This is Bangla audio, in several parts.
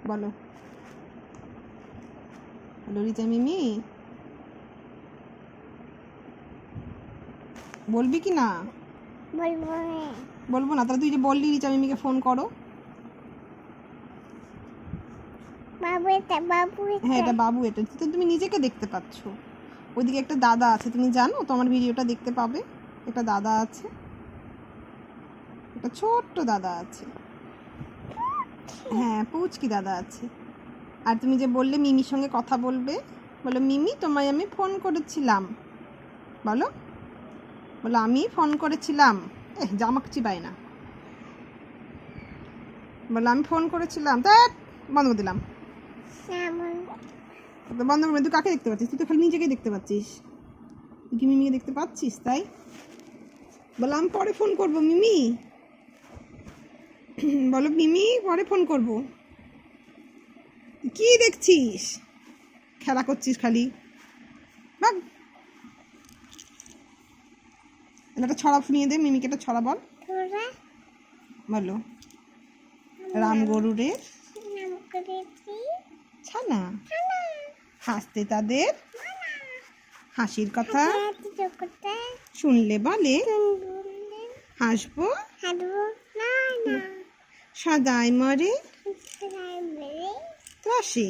বলো হ্যালো রিচা মিমি, বলবি কি না? বলবো না? তাহলে তুই যে বললি রিচা মিমিকে ফোন করো। হ্যাঁ এটা বাবু, এটা তো তুমি নিজেকে দেখতে পাচ্ছ। ওইদিকে একটা দাদা আছে, তুমি জানো? তোমার ভিডিওটা দেখতে পাবে, একটা দাদা আছে, একটা ছোট্ট দাদা আছে। হ্যাঁ পুচকি দাদা আছে। আর তুমি যে বললে মিমির সঙ্গে কথা বলবে, বলো মিমি তোমায় আমি ফোন করেছিলাম। বলো বলো আমি ফোন করেছিলাম। জামাক চিবাই না। বলো আমি ফোন করেছিলাম। তা বন্ধ করে দিলাম। বন্ধ করে, তুই কাকে দেখতে পাচ্ছিস? তুই তো খালি নিজেকে দেখতে পাচ্ছিস। তুই কি মিমিকে দেখতে পাচ্ছিস? তাই বলো আমি পরে ফোন করবো মিমি। বলো মিমি পরে ফোন করব। কি দেখছিস? খেলা করছিস খালি। ভাগ, একটা ছড়া শুনিয়ে দে মিমিকে, একটা ছড়া বল। বলো রাম গরুরের ছানা, হাসতে তাদের হাসির কথা শুনলে বলে হাসবো সদাই মরে তো আসে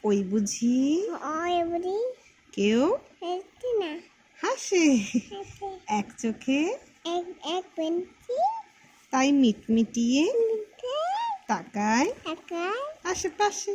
ওই বুঝি কেউ হাসে এক চোখে তাই মিটমিটিয়ে তাকায় আশেপাশে।